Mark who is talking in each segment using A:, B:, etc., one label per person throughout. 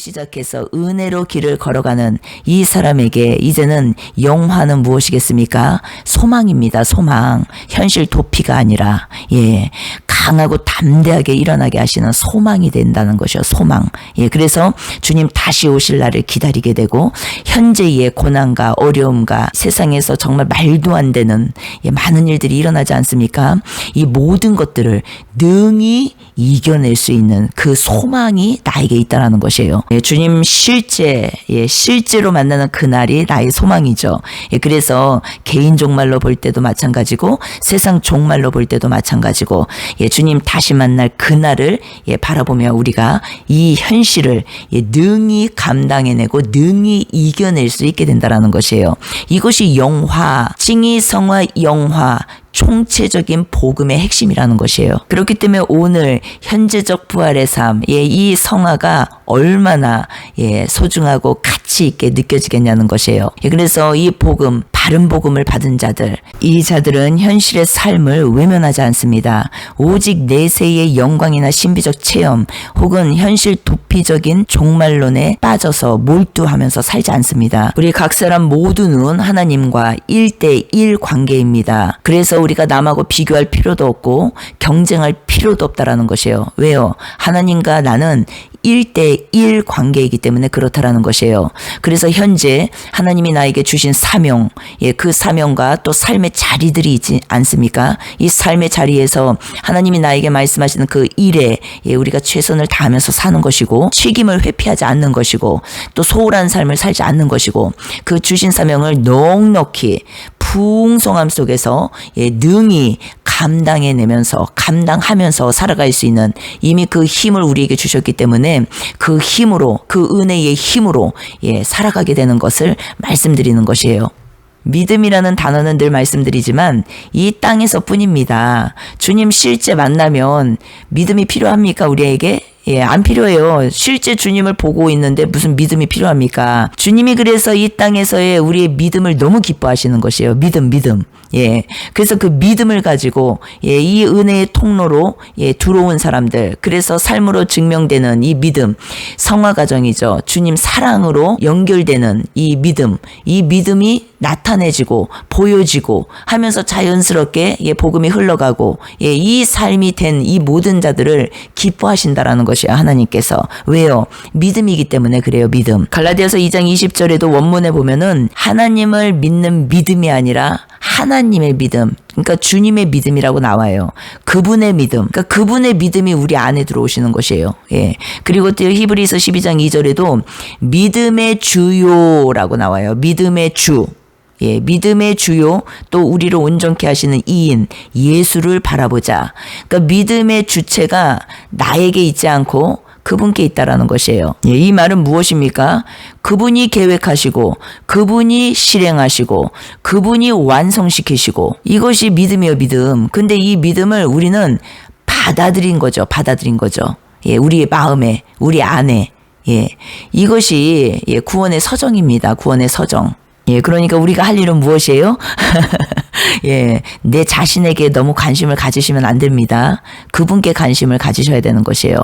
A: 시작해서 은혜로 길을 걸어가는 이 사람에게 이제는 영화는 무엇이겠습니까? 소망입니다. 소망. 현실 도피가 아니라 강하고 담대하게 일어나게 하시는 소망이 된다는 것이요. 소망. 그래서 주님 다시 오실 날을 기다리게 되고 현재의 고난과 어려움과 세상에서 정말 말도 안 되는 많은 일들이 일어나지 않습니까? 이 모든 것들을 능히 이겨낼 수 있는 그 소망이 나에게 있다라는 것이에요. 주님 실제로 만나는 그날이 나의 소망이죠. 그래서 개인 종말로 볼 때도 마찬가지고 세상 종말로 볼 때도 마찬가지고 주님 다시 만날 그날을 바라보며 우리가 이 현실을 능히 감당해내고 능히 이겨낼 수 있게 된다라는 것이에요. 이것이 영화, 칭의성화 영화, 총체적인 복음의 핵심이라는 것이에요. 그렇기 때문에 오늘 현재적 부활의 삶, 이 성화가 얼마나 소중하고 가치 있게 느껴지겠냐는 것이에요. 그래서 이 복음, 바른 복음을 받은 자들, 이 자들은 현실의 삶을 외면하지 않습니다. 오직 내세의 영광이나 신비적 체험 혹은 현실 도피적인 종말론에 빠져서 몰두하면서 살지 않습니다. 우리 각 사람 모두는 하나님과 1대1 관계입니다. 그래서 우리가 남하고 비교할 필요도 없고 경쟁할 필요도 없다라는 것이에요. 왜요? 하나님과 나는 1대1 관계이기 때문에 그렇다라는 것이에요. 그래서 현재 하나님이 나에게 주신 사명, 그 사명과 또 삶의 자리들이 있지 않습니까? 이 삶의 자리에서 하나님이 나에게 말씀하시는 그 일에 우리가 최선을 다하면서 사는 것이고 책임을 회피하지 않는 것이고 또 소홀한 삶을 살지 않는 것이고 그 주신 사명을 넉넉히 풍성함 속에서 능히 감당하면서 살아갈 수 있는 이미 그 힘을 우리에게 주셨기 때문에 그 힘으로, 그 은혜의 힘으로 살아가게 되는 것을 말씀드리는 것이에요. 믿음이라는 단어는 늘 말씀드리지만 이 땅에서 뿐입니다. 주님 실제 만나면 믿음이 필요합니까 우리에게? 안 필요해요. 실제 주님을 보고 있는데 무슨 믿음이 필요합니까? 주님이 그래서 이 땅에서의 우리의 믿음을 너무 기뻐하시는 것이에요. 믿음. 그래서 그 믿음을 가지고 이 은혜의 통로로 들어온 사람들, 그래서 삶으로 증명되는 이 믿음, 성화 과정이죠. 주님 사랑으로 연결되는 이 믿음이 나타내지고 보여지고 하면서 자연스럽게 복음이 흘러가고 이 삶이 된 이 모든 자들을 기뻐하신다라는 것이에요. 하나님께서. 왜요? 믿음이기 때문에 그래요. 믿음. 갈라디아서 2장 20절에도 원문에 보면은 하나님을 믿는 믿음이 아니라 하나님의 믿음, 그러니까 주님의 믿음이라고 나와요. 그분의 믿음, 그러니까 그분의 믿음이 우리 안에 들어오시는 것이에요. 그리고 또 히브리서 12장 2절에도 믿음의 주요라고 나와요. 믿음의 주. 믿음의 주요, 또 우리를 온전케 하시는 이인 예수를 바라보자. 그러니까 믿음의 주체가 나에게 있지 않고 그분께 있다라는 것이에요. 이 말은 무엇입니까? 그분이 계획하시고 그분이 실행하시고 그분이 완성시키시고 이것이 믿음이에요. 믿음. 근데 이 믿음을 우리는 받아들인 거죠. 우리의 마음에, 우리 안에. 이것이 구원의 서정입니다. 구원의 서정. 그러니까 우리가 할 일은 무엇이에요? 내 자신에게 너무 관심을 가지시면 안 됩니다. 그분께 관심을 가지셔야 되는 것이에요.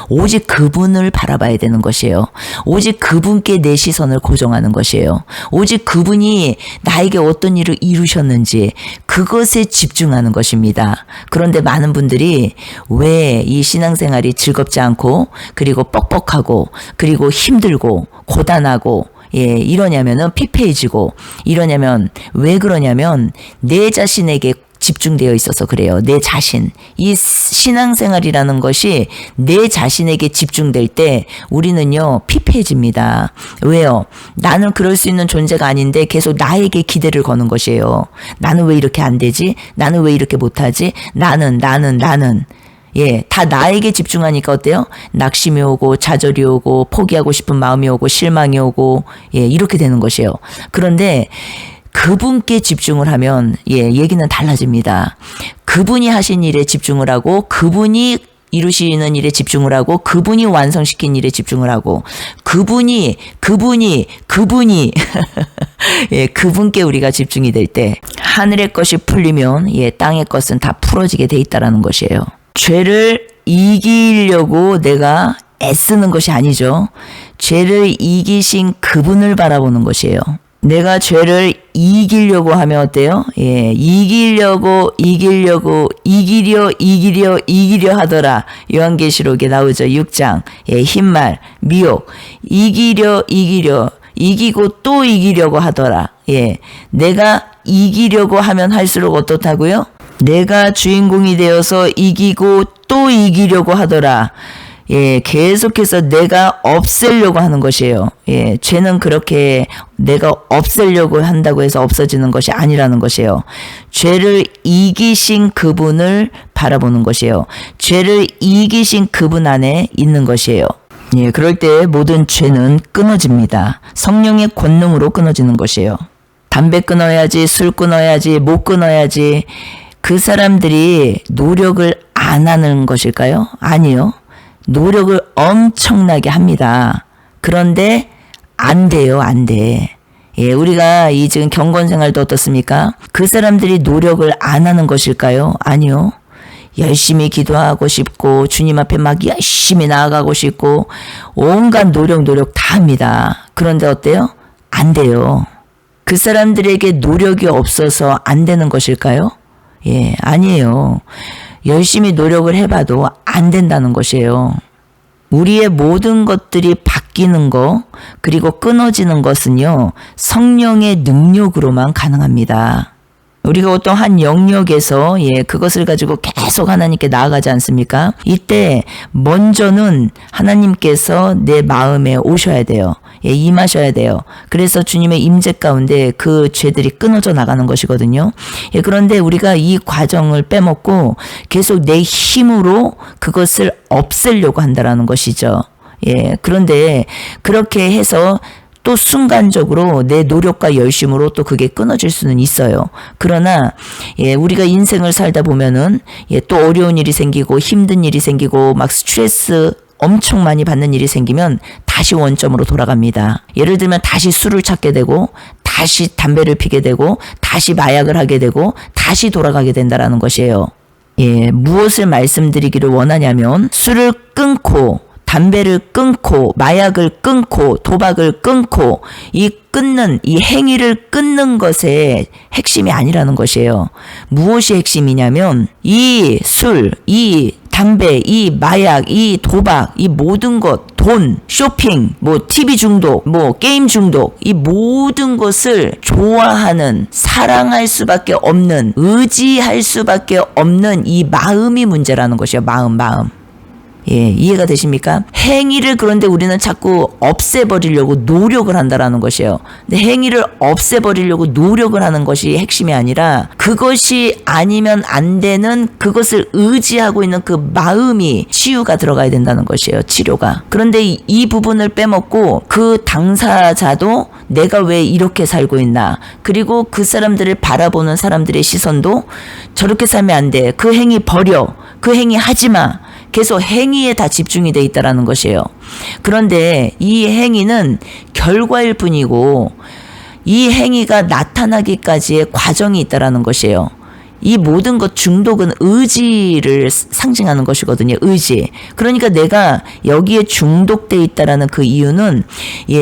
A: 오직 그분을 바라봐야 되는 것이에요. 오직 그분께 내 시선을 고정하는 것이에요. 오직 그분이 나에게 어떤 일을 이루셨는지 그것에 집중하는 것입니다. 그런데 많은 분들이 왜 이 신앙생활이 즐겁지 않고 그리고 뻑뻑하고 그리고 힘들고 고단하고 이러냐면은 피폐해지고 이러냐면 왜 그러냐면 내 자신에게 집중되어 있어서 그래요. 내 자신. 이 신앙생활이라는 것이 내 자신에게 집중될 때 우리는요 피폐해집니다. 왜요? 나는 그럴 수 있는 존재가 아닌데 계속 나에게 기대를 거는 것이에요. 나는 왜 이렇게 안 되지? 나는 왜 이렇게 못하지? 나는 다 나에게 집중하니까 어때요? 낙심이 오고 좌절이 오고 포기하고 싶은 마음이 오고 실망이 오고 이렇게 되는 것이에요. 그런데 그분께 집중을 하면 얘기는 달라집니다. 그분이 하신 일에 집중을 하고 그분이 이루시는 일에 집중을 하고 그분이 완성시킨 일에 집중을 하고 그분이 그분께 우리가 집중이 될 때 하늘의 것이 풀리면 땅의 것은 다 풀어지게 돼 있다라는 것이에요. 죄를 이기려고 내가 애쓰는 것이 아니죠. 죄를 이기신 그분을 바라보는 것이에요. 내가 죄를 이기려고 하면 어때요? 예, 이기려 하더라. 요한계시록에 나오죠. 6장. 예, 흰말, 미혹. 이기고 또 이기려고 하더라. 예, 내가 이기려고 하면 할수록 어떻다고요? 내가 주인공이 되어서 이기고 또 이기려고 하더라. 예, 계속해서 내가 없애려고 하는 것이에요. 예, 죄는 그렇게 내가 없애려고 한다고 해서 없어지는 것이 아니라는 것이에요. 죄를 이기신 그분을 바라보는 것이에요. 죄를 이기신 그분 안에 있는 것이에요. 예, 그럴 때 모든 죄는 끊어집니다. 성령의 권능으로 끊어지는 것이에요. 담배 끊어야지, 술 끊어야지, 못 끊어야지. 그 사람들이 노력을 안 하는 것일까요? 아니요. 노력을 엄청나게 합니다. 그런데 안 돼요, 안 돼. 예, 우리가 이 지금 경건 생활도 어떻습니까? 그 사람들이 노력을 안 하는 것일까요? 아니요. 열심히 기도하고 싶고 주님 앞에 막 열심히 나아가고 싶고 온갖 노력 다 합니다. 그런데 어때요? 안 돼요. 그 사람들에게 노력이 없어서 안 되는 것일까요? 예, 아니에요. 열심히 노력을 해봐도 안 된다는 것이에요. 우리의 모든 것들이 바뀌는 거 그리고 끊어지는 것은요. 성령의 능력으로만 가능합니다. 우리가 어떤 한 영역에서 그것을 가지고 계속 하나님께 나아가지 않습니까? 이때 먼저는 하나님께서 내 마음에 오셔야 돼요. 임하셔야 돼요. 그래서 주님의 임재 가운데 그 죄들이 끊어져 나가는 것이거든요. 그런데 우리가 이 과정을 빼먹고 계속 내 힘으로 그것을 없애려고 한다라는 것이죠. 그런데 그렇게 해서 또 순간적으로 내 노력과 열심으로 또 그게 끊어질 수는 있어요. 그러나 우리가 인생을 살다 보면은 또 어려운 일이 생기고 힘든 일이 생기고 막 스트레스 엄청 많이 받는 일이 생기면 다시 원점으로 돌아갑니다. 예를 들면 다시 술을 찾게 되고 다시 담배를 피게 되고 다시 마약을 하게 되고 다시 돌아가게 된다라는 것이에요. 무엇을 말씀드리기를 원하냐면 술을 끊고 담배를 끊고 마약을 끊고 도박을 끊고 이 행위를 끊는 것의 핵심이 아니라는 것이에요. 무엇이 핵심이냐면 이 술, 이 담배, 이 마약, 이 도박, 이 모든 것, 돈, 쇼핑, TV 중독, 게임 중독, 이 모든 것을 좋아하는, 사랑할 수밖에 없는, 의지할 수밖에 없는 이 마음이 문제라는 것이에요. 마음. 이해가 되십니까? 행위를 그런데 우리는 자꾸 없애버리려고 노력을 한다라는 것이에요. 근데 행위를 없애버리려고 노력을 하는 것이 핵심이 아니라 그것이 아니면 안 되는 그것을 의지하고 있는 그 마음이 치유가 들어가야 된다는 것이에요. 치료가. 그런데 이 부분을 빼먹고 그 당사자도 내가 왜 이렇게 살고 있나. 그리고 그 사람들을 바라보는 사람들의 시선도 저렇게 살면 안 돼. 그 행위 버려. 그 행위 하지 마. 계속 행위에 다 집중이 돼 있다라는 것이에요. 그런데 이 행위는 결과일 뿐이고 이 행위가 나타나기까지의 과정이 있다라는 것이에요. 이 모든 것 중독은 의지를 상징하는 것이거든요. 의지. 그러니까 내가 여기에 중독돼 있다라는 그 이유는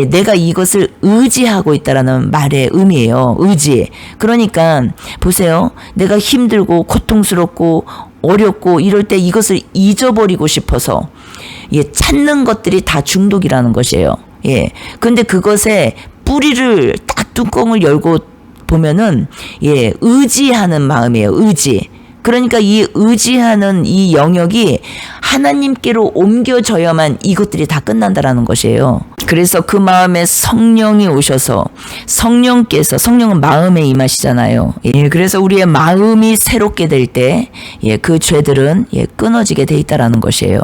A: 내가 이것을 의지하고 있다라는 말의 의미예요. 의지. 그러니까 보세요. 내가 힘들고 고통스럽고 어렵고 이럴 때 이것을 잊어버리고 싶어서 찾는 것들이 다 중독이라는 것이에요. 근데 그것에 뿌리를 딱 뚜껑을 열고 보면은 의지하는 마음이에요. 의지. 그러니까 이 의지하는 이 영역이 하나님께로 옮겨져야만 이것들이 다 끝난다라는 것이에요. 그래서 그 마음에 성령이 오셔서 성령은 마음에 임하시잖아요. 그래서 우리의 마음이 새롭게 될 때 그 죄들은 끊어지게 돼 있다라는 것이에요.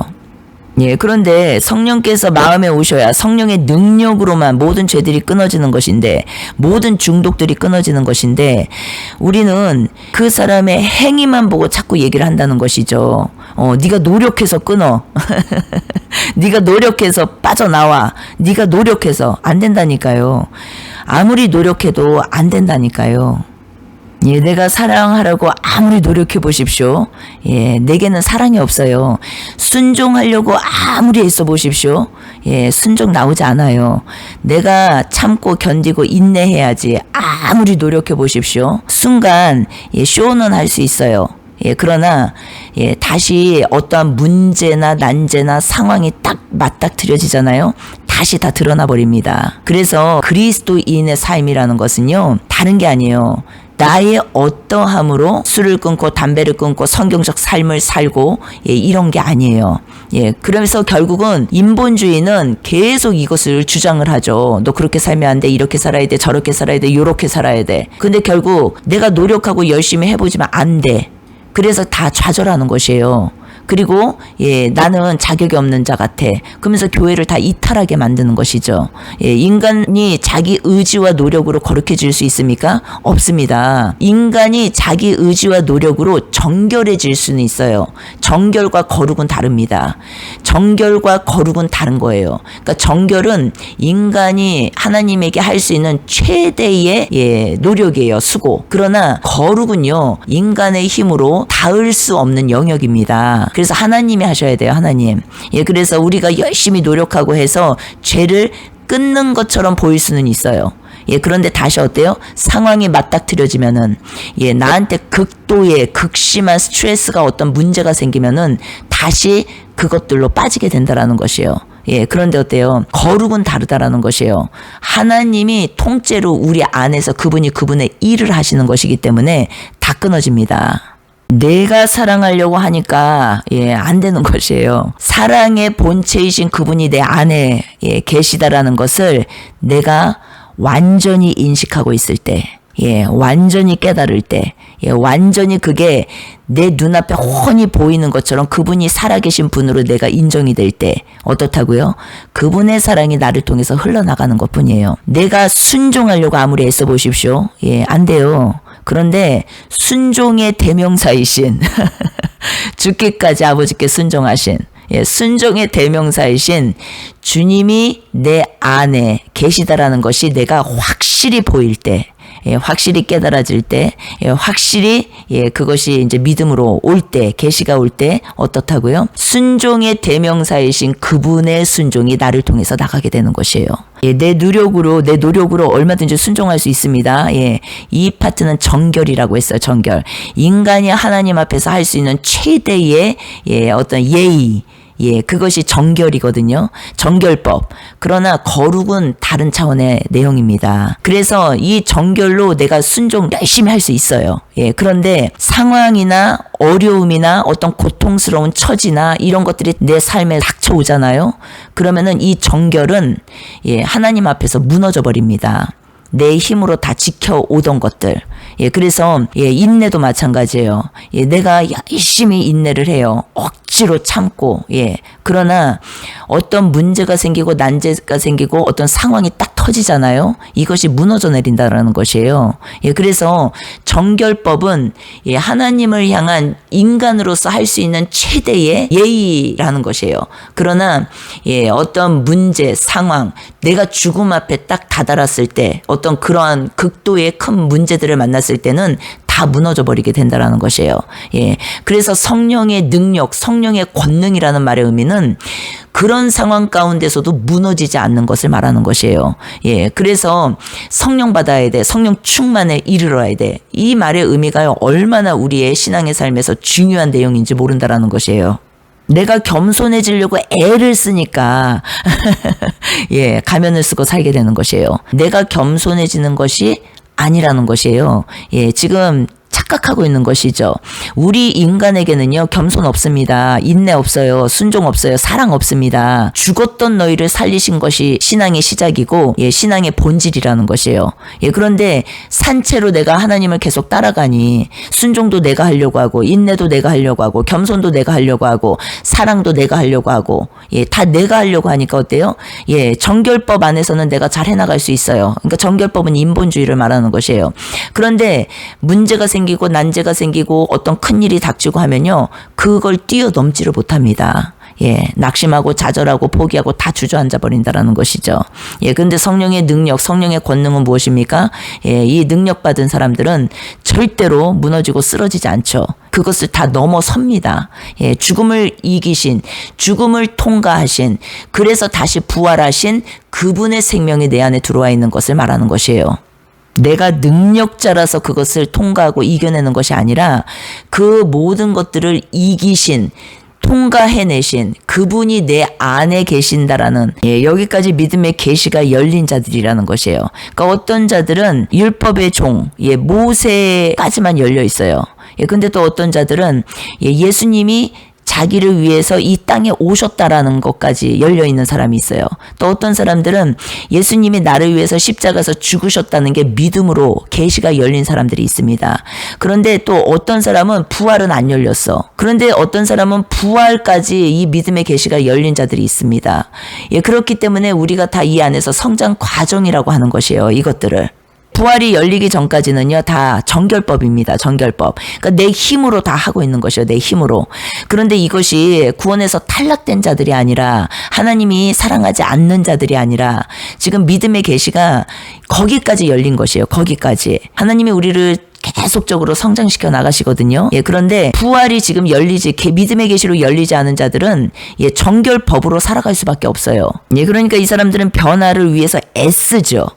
A: 그런데 성령께서 마음에 오셔야 성령의 능력으로만 모든 죄들이 끊어지는 것인데 모든 중독들이 끊어지는 것인데 우리는 그 사람의 행위만 보고 자꾸 얘기를 한다는 것이죠. 네가 노력해서 끊어. 네가 노력해서 빠져나와. 네가 노력해서 안 된다니까요. 아무리 노력해도 안 된다니까요. 예, 내가 사랑하라고 아무리 노력해 보십시오. 예, 내게는 사랑이 없어요. 순종하려고 아무리 애써 보십시오. 예, 순종 나오지 않아요. 내가 참고 견디고 인내해야지 아무리 노력해 보십시오. 순간 예, 쇼는 할 수 있어요. 예, 그러나 예, 다시 어떠한 문제나 난제나 상황이 딱 맞닥뜨려지잖아요. 다시 다 드러나 버립니다. 그래서 그리스도인의 삶이라는 것은요, 다른 게 아니에요. 나의 어떠함으로 술을 끊고 담배를 끊고 성경적 삶을 살고 예, 이런 게 아니에요. 예, 그러면서 결국은 인본주의는 계속 이것을 주장을 하죠. 너 그렇게 살면 안 돼. 이렇게 살아야 돼. 저렇게 살아야 돼. 요렇게 살아야 돼. 근데 결국 내가 노력하고 열심히 해보지만 안 돼. 그래서 다 좌절하는 것이에요. 그리고 예, 나는 자격이 없는 자 같아. 그러면서 교회를 다 이탈하게 만드는 것이죠. 예, 인간이 자기 의지와 노력으로 거룩해질 수 있습니까? 없습니다. 인간이 자기 의지와 노력으로 정결해질 수는 있어요. 정결과 거룩은 다릅니다. 정결과 거룩은 다른 거예요. 그러니까 정결은 인간이 하나님에게 할 수 있는 최대의 예, 노력이에요. 수고. 그러나 거룩은요, 인간의 힘으로 닿을 수 없는 영역입니다. 그래서 하나님이 하셔야 돼요. 하나님. 예, 그래서 우리가 열심히 노력하고 해서 죄를 끊는 것처럼 보일 수는 있어요. 예, 그런데 다시 어때요? 상황이 맞닥뜨려지면은, 예, 나한테 극도의 극심한 스트레스가 어떤 문제가 생기면은 다시 그것들로 빠지게 된다라는 것이에요. 예, 그런데 어때요? 거룩은 다르다라는 것이에요. 하나님이 통째로 우리 안에서 그분이 그분의 일을 하시는 것이기 때문에 다 끊어집니다. 내가 사랑하려고 하니까 예, 안 되는 것이에요. 사랑의 본체이신 그분이 내 안에 예, 계시다라는 것을 내가 완전히 인식하고 있을 때, 예, 완전히 깨달을 때, 예, 완전히 그게 내 눈앞에 훤히 보이는 것처럼 그분이 살아계신 분으로 내가 인정이 될 때 어떻다고요? 그분의 사랑이 나를 통해서 흘러나가는 것뿐이에요. 내가 순종하려고 아무리 애써 보십시오. 예, 안 돼요. 그런데 순종의 대명사이신 죽기까지 아버지께 순종하신 예, 순종의 대명사이신 주님이 내 안에 계시다라는 것이 내가 확실히 보일 때, 예, 확실히 깨달아질 때, 예, 확실히 예, 그것이 이제 믿음으로 올 때, 계시가 올 때 어떻다고요? 순종의 대명사이신 그분의 순종이 나를 통해서 나가게 되는 것이에요. 예, 내 노력으로 얼마든지 순종할 수 있습니다. 예, 이 파트는 정결이라고 했어요. 정결. 인간이 하나님 앞에서 할 수 있는 최대의 예, 어떤 예의. 예, 그것이 정결이거든요. 정결법. 그러나 거룩은 다른 차원의 내용입니다. 그래서 이 정결로 내가 순종 열심히 할 수 있어요. 예, 그런데 상황이나 어려움이나 어떤 고통스러운 처지나 이런 것들이 내 삶에 닥쳐오잖아요. 그러면은 이 정결은 예, 하나님 앞에서 무너져 버립니다. 내 힘으로 다 지켜오던 것들. 예, 그래서, 예, 인내도 마찬가지예요. 예, 내가 열심히 인내를 해요. 억지로 참고, 예. 그러나 어떤 문제가 생기고 난제가 생기고 어떤 상황이 딱 터지잖아요. 이것이 무너져 내린다라는 것이에요. 예, 그래서 정결법은 예, 하나님을 향한 인간으로서 할 수 있는 최대의 예의라는 것이에요. 그러나 예, 어떤 문제, 상황, 내가 죽음 앞에 딱 다다랐을 때 어떤 그러한 극도의 큰 문제들을 만났을 때는 다 무너져 버리게 된다라는 것이에요. 예. 그래서 성령의 능력, 성령의 권능이라는 말의 의미는 그런 상황 가운데서도 무너지지 않는 것을 말하는 것이에요. 예. 그래서 성령 받아야 돼. 성령 충만에 이르러야 돼. 이 말의 의미가 얼마나 우리의 신앙의 삶에서 중요한 내용인지 모른다라는 것이에요. 내가 겸손해지려고 애를 쓰니까 예, 가면을 쓰고 살게 되는 것이에요. 내가 겸손해지는 것이 아니라는 것이에요. 예, 지금 착각하고 있는 것이죠. 우리 인간에게는요, 겸손 없습니다. 인내 없어요. 순종 없어요. 사랑 없습니다. 죽었던 너희를 살리신 것이 신앙의 시작이고, 예, 신앙의 본질이라는 것이에요. 예, 그런데 산채로 내가 하나님을 계속 따라가니, 순종도 내가 하려고 하고, 인내도 내가 하려고 하고, 겸손도 내가 하려고 하고, 사랑도 내가 하려고 하고, 예, 다 내가 하려고 하니까 어때요? 예, 정결법 안에서는 내가 잘 해나갈 수 있어요. 그러니까 정결법은 인본주의를 말하는 것이에요. 그런데 문제가 생기고 난제가 생기고 어떤 큰일이 닥치고 하면요, 그걸 뛰어넘지를 못합니다. 낙심하고 좌절하고 포기하고 다 주저앉아 버린다라는 것이죠. 근데 성령의 능력, 성령의 권능은 무엇입니까? 이 능력 받은 사람들은 절대로 무너지고 쓰러지지 않죠. 그것을 다 넘어섭니다. 죽음을 이기신, 죽음을 통과하신, 그래서 다시 부활하신 그분의 생명이 내 안에 들어와 있는 것을 말하는 것이에요. 내가 능력자라서 그것을 통과하고 이겨내는 것이 아니라 그 모든 것들을 이기신, 통과해내신 그분이 내 안에 계신다라는 여기까지 믿음의 계시가 열린 자들이라는 것이에요. 그러니까 어떤 자들은 율법의 종, 모세까지만 열려 있어요. 근데 또 어떤 자들은 예수님이 자기를 위해서 이 땅에 오셨다라는 것까지 열려있는 사람이 있어요. 또 어떤 사람들은 예수님이 나를 위해서 십자가에서 죽으셨다는 게 믿음으로 계시가 열린 사람들이 있습니다. 그런데 또 어떤 사람은 부활은 안 열렸어. 그런데 어떤 사람은 부활까지 이 믿음의 계시가 열린 자들이 있습니다. 그렇기 때문에 우리가 다 이 안에서 성장 과정이라고 하는 것이에요. 이것들을. 부활이 열리기 전까지는요, 다 정결법입니다. 정결법. 그러니까 내 힘으로 다 하고 있는 것이요, 내 힘으로. 그런데 이것이 구원에서 탈락된 자들이 아니라, 하나님이 사랑하지 않는 자들이 아니라, 지금 믿음의 계시가 거기까지 열린 것이에요. 거기까지. 하나님이 우리를 계속적으로 성장시켜 나가시거든요. 그런데 부활이 지금 열리지, 믿음의 계시로 열리지 않은 자들은 정결법으로 살아갈 수밖에 없어요. 그러니까 이 사람들은 변화를 위해서 애쓰죠.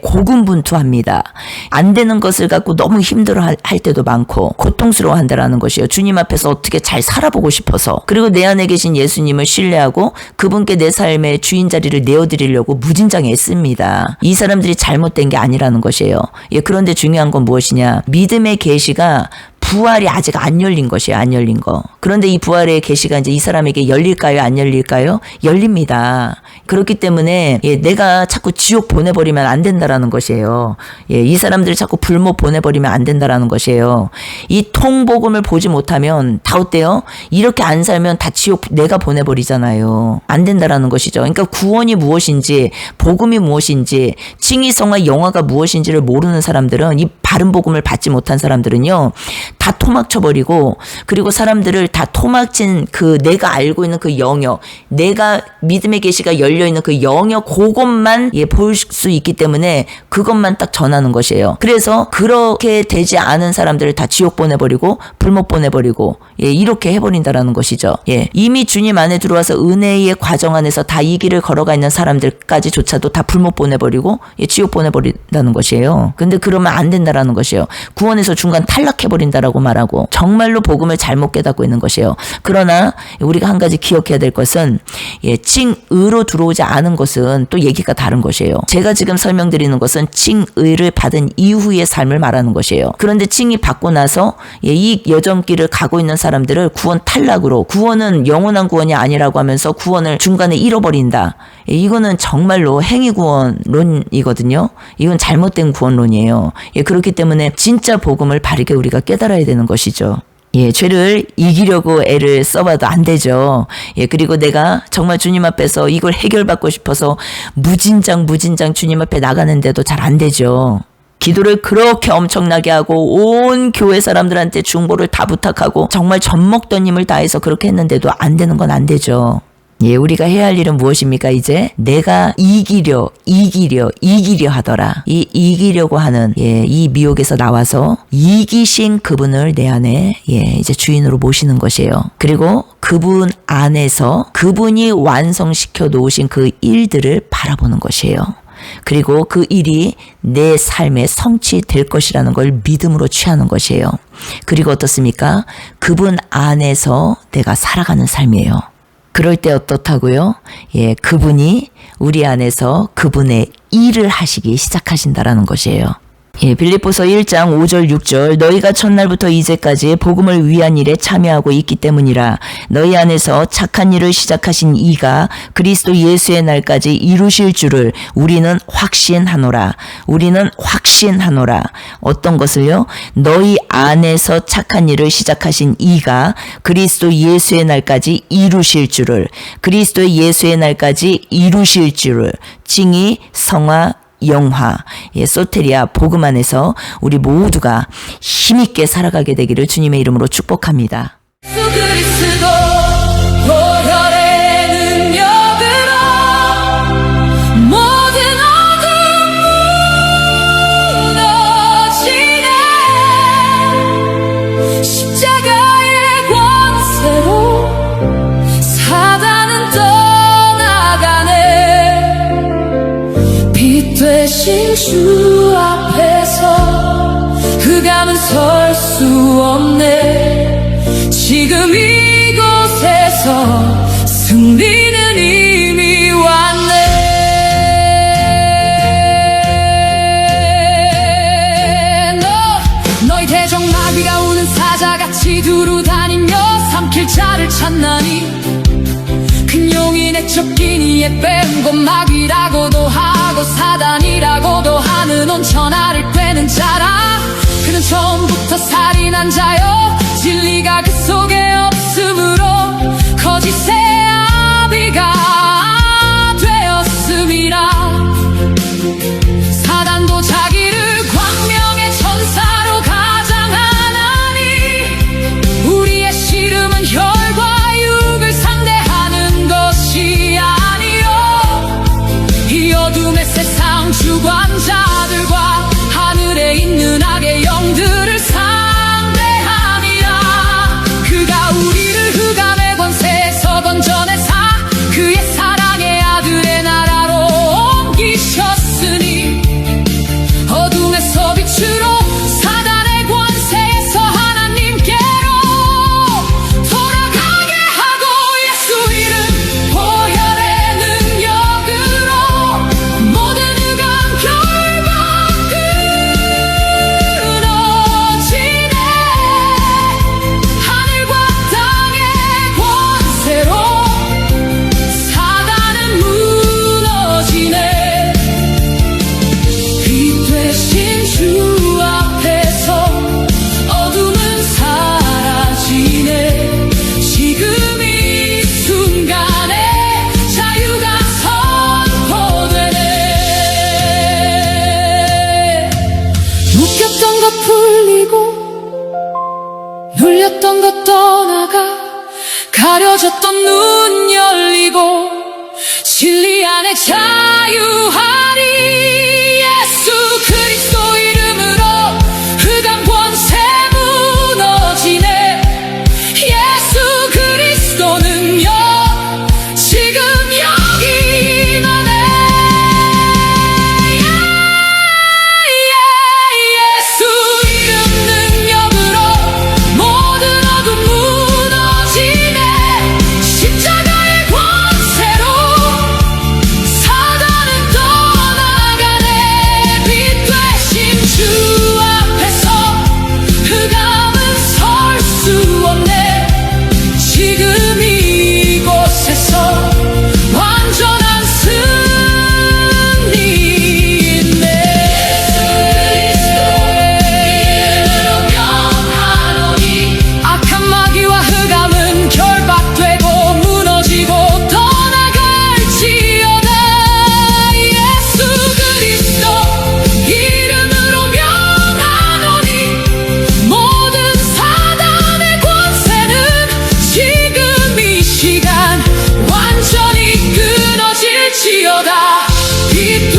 A: 고군분투합니다. 안 되는 것을 갖고 너무 힘들어할 때도 많고 고통스러워한다라는 것이에요. 주님 앞에서 어떻게 잘 살아보고 싶어서, 그리고 내 안에 계신 예수님을 신뢰하고 그분께 내 삶의 주인 자리를 내어드리려고 무진장에 애씁니다. 이 사람들이 잘못된 게 아니라는 것이에요. 그런데 중요한 건 무엇이냐? 믿음의 계시가 부활이 아직 안 열린 것이에요. 안 열린 거. 그런데 이 부활의 계시가 이제 이 사람에게 열릴까요? 안 열릴까요? 열립니다. 그렇기 때문에 내가 자꾸 지옥 보내버리면 안 된다라는 것이에요. 이 사람들을 자꾸 불못 보내버리면 안 된다라는 것이에요. 이 통복음을 보지 못하면 다 어때요? 이렇게 안 살면 다 지옥 내가 보내버리잖아요. 안 된다라는 것이죠. 그러니까 구원이 무엇인지, 복음이 무엇인지, 칭의성과 영화가 무엇인지를 모르는 사람들은, 이 바른 복음을 받지 못한 사람들은요, 다 토막쳐버리고, 그리고 사람들을 다 토막친 내가 알고 있는 그 영역, 내가 믿음의 계시가 열려있는 그 영역, 그것만 볼 수 있기 때문에 그것만 딱 전하는 것이에요. 그래서 그렇게 되지 않은 사람들을 다 지옥 보내버리고 불못 보내버리고 이렇게 해버린다라는 것이죠. 이미 주님 안에 들어와서 은혜의 과정 안에서 다 이 길을 걸어가 있는 사람들까지조차도 다 불못 보내버리고 지옥 보내버린다는 것이에요. 근데 그러면 안 된다라는 것이에요. 구원에서 중간 탈락해버린다라고 말하고 정말로 복음을 잘못 깨닫고 있는 것이에요. 그러나 우리가 한 가지 기억해야 될 것은 칭의로 들어오지 않은 것은 또 얘기가 다른 것이에요. 제가 지금 설명드리는 것은 칭의를 받은 이후의 삶을 말하는 것이에요. 그런데 칭의 받고 나서 이 여정길을 가고 있는 사람들을 구원 탈락으로, 구원은 영원한 구원이 아니라고 하면서 구원을 중간에 잃어버린다. 이거는 정말로 행위구원론이거든요. 이건 잘못된 구원론이에요. 그렇기 때문에 진짜 복음을 바르게 우리가 깨달아야 되는 것이죠. 죄를 이기려고 애를 써봐도 안 되죠. 그리고 내가 정말 주님 앞에서 이걸 해결받고 싶어서 무진장 주님 앞에 나가는데도 잘 안 되죠. 기도를 그렇게 엄청나게 하고 온 교회 사람들한테 중보를 다 부탁하고 정말 젖먹던 힘을 다해서 그렇게 했는데도 안 되는 건 안 되죠. 우리가 해야 할 일은 무엇입니까? 이제 내가 이기려 하더라. 이 이기려고 하는 이 미혹에서 나와서 이기신 그분을 내 안에 이제 주인으로 모시는 것이에요. 그리고 그분 안에서 그분이 완성시켜 놓으신 그 일들을 바라보는 것이에요. 그리고 그 일이 내 삶에 성취될 것이라는 걸 믿음으로 취하는 것이에요. 그리고 어떻습니까? 그분 안에서 내가 살아가는 삶이에요. 그럴 때 어떻다고요? 그분이 우리 안에서 그분의 일을 하시기 시작하신다라는 것이에요. 빌립보서 1장 5절 6절 너희가 첫날부터 이제까지 복음을 위한 일에 참여하고 있기 때문이라. 너희 안에서 착한 일을 시작하신 이가 그리스도 예수의 날까지 이루실 줄을 우리는 확신하노라. 우리는 확신하노라. 어떤 것을요? 너희 안에서 착한 일을 시작하신 이가 그리스도 예수의 날까지 이루실 줄을, 그리스도 예수의 날까지 이루실 줄을, 칭의, 성화, 영화, 소테리아 복음 안에서 우리 모두가 힘있게 살아가게 되기를 주님의 이름으로 축복합니다.
B: 예수 그리스도 보혈의 주 앞에서 흑암은 설 수 없네. 지금 이곳에서 승리는 이미 왔네. 너희 대적 마귀가 우는 사자같이 두루다니며 삼킬 자를 찾나니 큰 용인의 쫓기니에 빼은 곧 마귀라고도 하고 사단이라고도 하는 온 천하를 꿰는 자라. 그는 처음부터 살인한 자요 진리가 그 속에 없으므로 거짓의 아비가 되었음이라. 사단도 자기를 광명의 천사로 가장하나니 우리의 씨름은 혈과 육을 상대하는 것이 아니요 이 어둠의 세상 주관자들과 하늘에 있는 악의 영들을 상대함이라. 그가 우리를 흑암의 권세에서 건져내사 그의 사랑의 아들의 나라로 옮기셨으니 어둠에서 빛으로 사단의 권세에서 하나님께로 돌아가게 하고 예수 이름 보혈의 능력으로 모든 흑암 결박 끊어지네. 하늘과 땅의 권세로 사단은 무너지네. 빛 되신 주 앞에서 어둠은 사라지네. 지금 이 순간에 자유가 선포되네. 묶였던 것 풀리고 눌렸던 것 떠나가 가려졌던 눈 열리고 진리 안에 자유하리. 예수 그리스도 이름으로 흑암 권세 무너지네. 예수 그리스도 능력 지금 여기 임하네. 예수 이름 능력으로 모든 어둠 무너지네. 십자가의 권세로 사단은 떠나가네. 빛 되신 주 앞에서 흑암은 설 수 없네. 지금 이곳에서 완전한 승리 있네. 이름으로 명하노니 악한 마귀와 흑암은 결박되고 무너지고 떠나갈지어다. 예수 그리스도 이름으로 명하노니 모든 사단의 권세는 지금 이 시간 완전히 끊어질지어다. 빛